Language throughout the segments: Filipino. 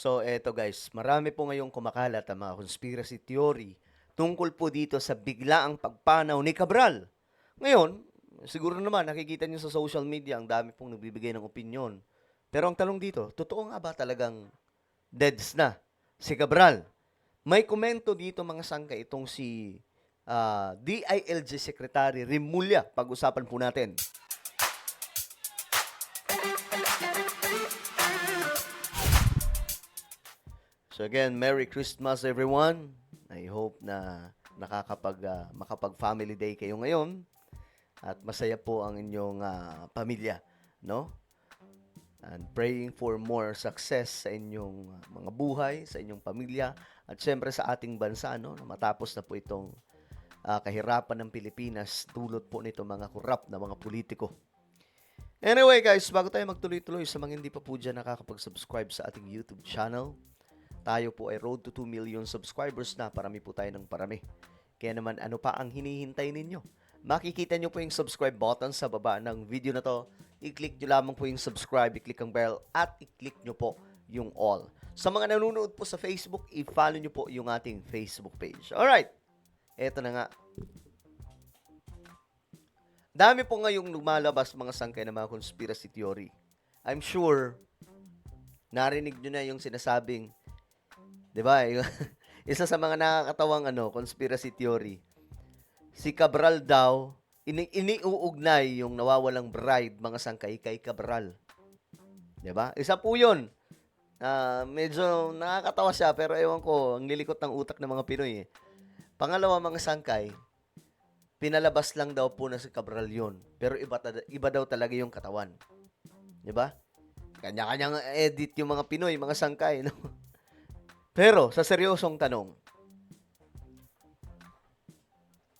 So, eto guys, marami po ngayong kumakalat ang mga conspiracy theory tungkol po dito sa biglaang pagpanaw ni Cabral. Ngayon, siguro naman nakikita niyo sa social media ang dami pong nagbibigay ng opinyon. Pero ang tanong dito, totoo nga ba talagang deads na si Cabral? May komento dito mga sangka itong si DILG Secretary Rimulya. Pag-usapan po natin. So again, Merry Christmas everyone. I hope na makapag family day kayo ngayon at masaya po ang inyong pamilya, no? And praying for more success sa inyong mga buhay, sa inyong pamilya at syempre sa ating bansa, no? Matapos na po itong kahirapan ng Pilipinas dulot po nito mga korap na mga politiko. Anyway guys, bago tayo magtuloy-tuloy sa mga hindi pa po dyan nakakapag-subscribe sa ating YouTube channel, tayo po ay road to 2 million subscribers na, parami po tayo ng parami. Kaya naman ano pa ang hinihintay ninyo? Makikita nyo po yung subscribe button sa baba ng video na to. I-click nyo lamang po yung subscribe, i-click ang bell, at i-click nyo po yung all. Sa mga nanonood po sa Facebook, i-follow nyo po yung ating Facebook page. Alright, eto na nga. Dami po ngayong lumalabas mga sangkay ng mga conspiracy theory. I'm sure, narinig nyo na yung sinasabing, di ba? Isa sa mga nakakatawang conspiracy theory. Si Cabral daw, iniuugnay yung nawawalang bride mga sangkay kay Cabral. Di ba? Isa po yun. Medyo nakakatawa siya pero ewan ko, ang lilikot ng utak ng mga Pinoy eh. Pangalawa mga sangkay, pinalabas lang daw po na si Cabral yun. Pero iba daw talaga yung katawan. Di ba? Kanya-kanyang edit yung mga Pinoy, mga sangkay. No? Pero, sa seryosong tanong,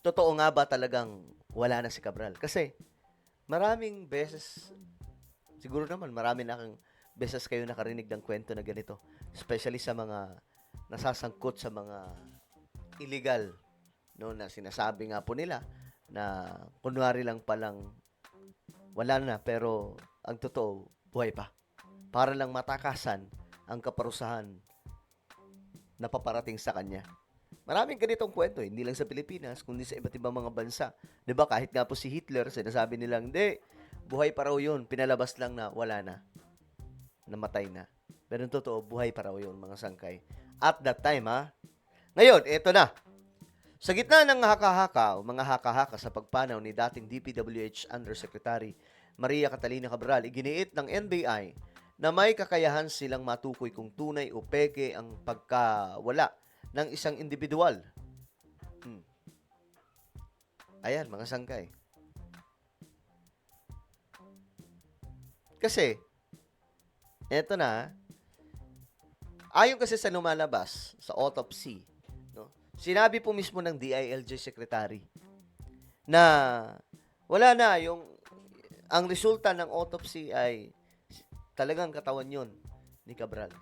totoo nga ba talagang wala na si Cabral? Kasi, maraming beses, siguro naman, marami na kang beses kayo nakarinig ng kwento na ganito. Especially sa mga nasasangkot sa mga illegal, no, na sinasabi nga po nila na kunwari lang palang wala na, pero ang totoo, buhay pa. Para lang matakasan ang kaparusahan na paparating sa kanya. Maraming ganitong kwento, hindi lang sa Pilipinas, kundi sa iba't ibang mga bansa. 'Di ba? Kahit nga po si Hitler, sinasabi nilang, "Hindi, buhay pa raw 'yun, pinalabas lang na wala na, namatay na." Pero ang totoo, buhay pa raw 'yun, mga sangkay. At that time, ha. Ngayon, eto na. Sa gitna ng haka-haka o mga haka-haka sa pagpanaw ni dating DPWH Undersecretary Maria Catalina Cabral, iginiit ng NBI na may kakayahan silang matukoy kung tunay o peke ang pagkawala ng isang individual. Ayan, mga sangkay. Kasi, eto na, ayon kasi sa lumalabas sa autopsy, no, sinabi po mismo ng DILG Secretary na wala na ang resulta ng autopsy ay talagang katawan yun ni Cabral.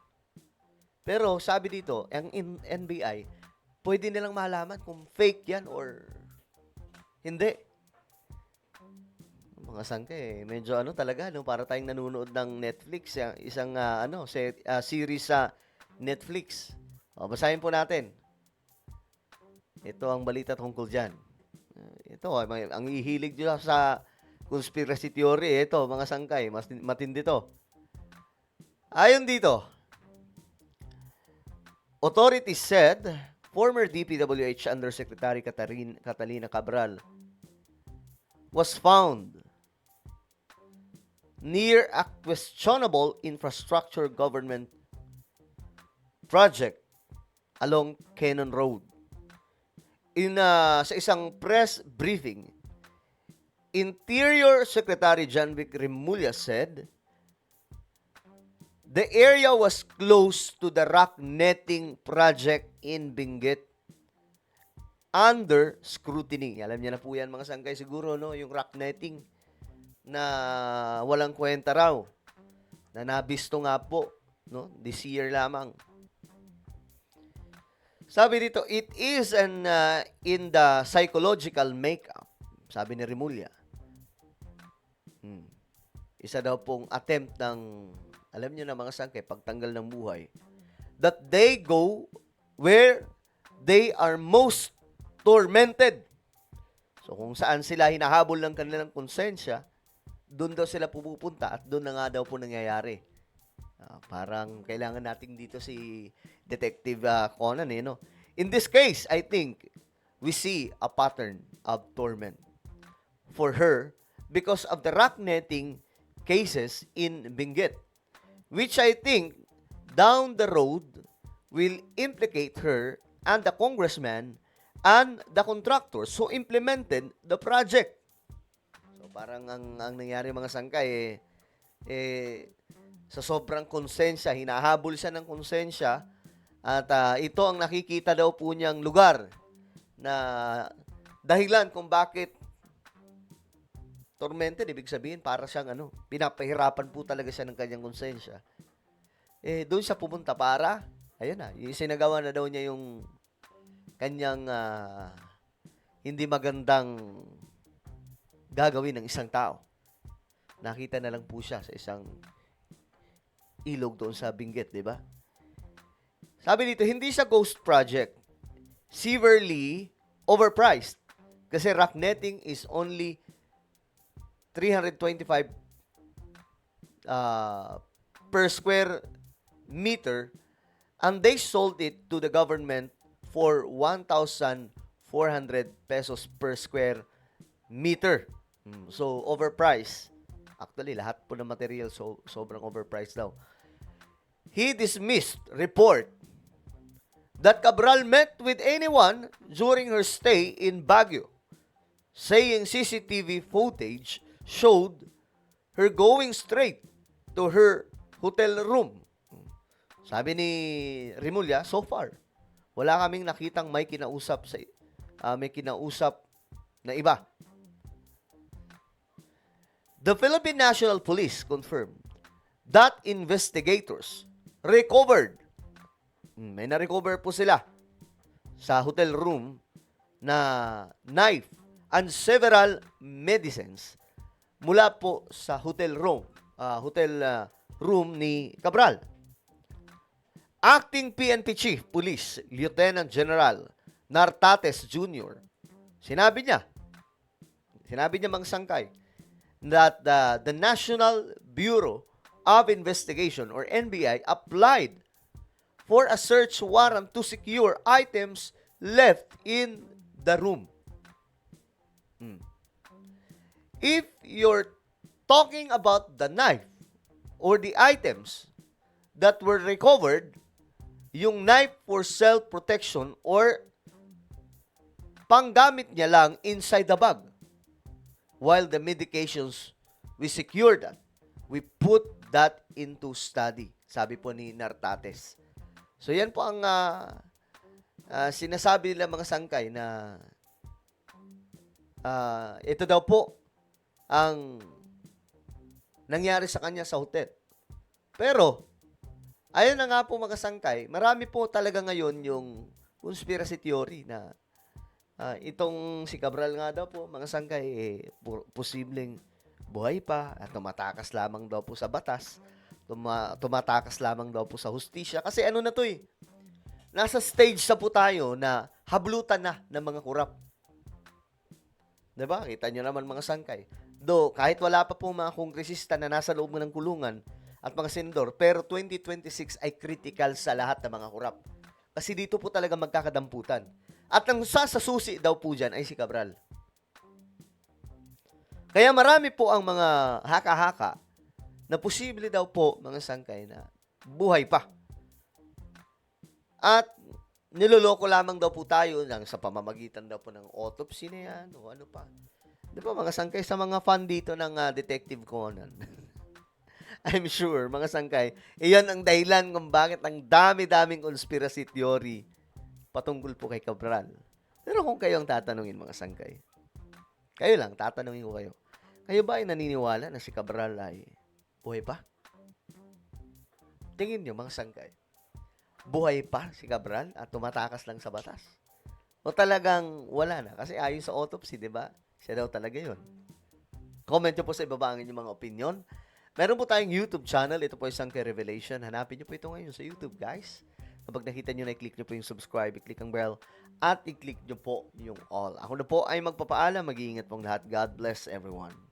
Pero sabi dito, ang NBI, pwede nilang malaman kung fake yan or hindi. Mga sangke, medyo talaga, no, para tayong nanonood ng Netflix, isang series sa Netflix. O, basahin po natin. Ito ang balita tungkol dyan. Ito, ang ihilig nyo sa conspiracy theory, ito, mga sangkay, matindi to. Ayon dito, authorities said former DPWH Undersecretary Catalina Cabral was found near a questionable infrastructure government project along Cannon Road. Sa isang press briefing, Interior Secretary John Vic Remulla said the area was close to the rock netting project in Benguet under scrutiny. Alam niyo na po yan mga sangkay siguro, no? Yung rock netting na walang kwenta raw. Na nabisto nga po, no? This year lamang. Sabi dito, it is in the psychological makeup, sabi ni Remulla. Isa daw pong attempt ng, alam niyo na mga sangkay, pagtanggal ng buhay. that they go where they are most tormented. So kung saan sila hinahabol ng kanilang konsensya, doon daw sila pupunta at doon na nga daw po nangyayari. Parang kailangan natin dito si Detective Conan, no? In this case, I think we see a pattern of torment for her because of the rock netting cases in Benguet, which I think down the road will implicate her and the congressman and the contractors who implemented the project. So parang ang nangyari mga sangkay sa sobrang konsensya, hinahabol siya ng konsensya at ito ang nakikita daw po niyang lugar na dahilan kung bakit tormented, ibig sabihin para siyang pinapahirapan po talaga siya ng kanyang konsensya. Doon siya pumunta para, ayun na, isinagawa na daw niya yung kanyang hindi magandang gagawin ng isang tao. Nakita na lang po siya sa isang ilog doon sa Benguet, di ba? Sabi dito, hindi siya ghost project. Severely overpriced. Kasi rock netting is only 325 per square meter, and they sold it to the government for 1,400 pesos per square meter. So, overpriced. Actually, lahat po ng material sobrang overpriced daw. He dismissed report that Cabral met with anyone during her stay in Baguio, saying CCTV footage showed her going straight to her hotel room. Sabi ni Remulla, so far, wala kaming nakitang may kinausap na iba. The Philippine National Police confirmed that investigators recovered, may na-recover po sila sa hotel room na knife and several medicines mula po sa hotel room ni Cabral. Acting PNP Chief Police Lieutenant General Nartates Jr. Sinabi niya mga sangkay that the National Bureau of Investigation or NBI applied for a search warrant to secure items left in the room. If you're talking about the knife or the items that were recovered, yung knife for self-protection or panggamit niya lang inside the bag. While the medications, we secured that. We put that into study. Sabi po ni Nartates. So yan po ang sinasabi nila mga sangkay na ito daw po ang nangyari sa kanya sa hotel. Pero, ayun na nga po mga sangkay, marami po talaga ngayon yung conspiracy theory na itong si Cabral nga daw po, mga sangkay, posibleng buhay pa at tumatakas lamang daw po sa batas, tumatakas lamang daw po sa hustisya. Kasi ano na to nasa stage sa po tayo na hablutan na ng mga kurap. Diba? Kita nyo naman mga sangkay. Do, kahit wala pa po mga kongresista na nasa loob ng kulungan at mga senador, pero 2026 ay critical sa lahat ng mga kurap. Kasi dito po talaga magkakadamputan. At ang sasasusi daw po dyan ay si Cabral. Kaya marami po ang mga haka-haka na posible daw po, mga sangkay, na buhay pa. At niloloko lamang daw po tayo sa pamamagitan daw po ng autopsy na yan o ano pa. Di ba, mga sangkay, sa mga fan dito ng Detective Conan. I'm sure, mga sangkay, iyan ang dahilan kung bakit ang dami-daming conspiracy theory patungkol po kay Cabral. Pero kung kayo ang tatanungin, mga sangkay, kayo lang, tatanungin ko kayo, kayo ba ay naniniwala na si Cabral ay buhay pa? Tingin nyo, mga sangkay, buhay pa si Cabral at tumatakas lang sa batas? O talagang wala na? Kasi ayon sa autopsy, di ba? Siya daw talaga yun. Comment nyo po sa ibaba ang inyong mga opinion. Meron po tayong YouTube channel. Ito po ay Sangkay Revelation. Hanapin nyo po ito ngayon sa YouTube, guys. Kapag nakita nyo na, i-click nyo po yung subscribe, i-click ang bell, at i-click nyo po yung all. Ako na po ay magpapaalam. Mag-iingat pong lahat. God bless everyone.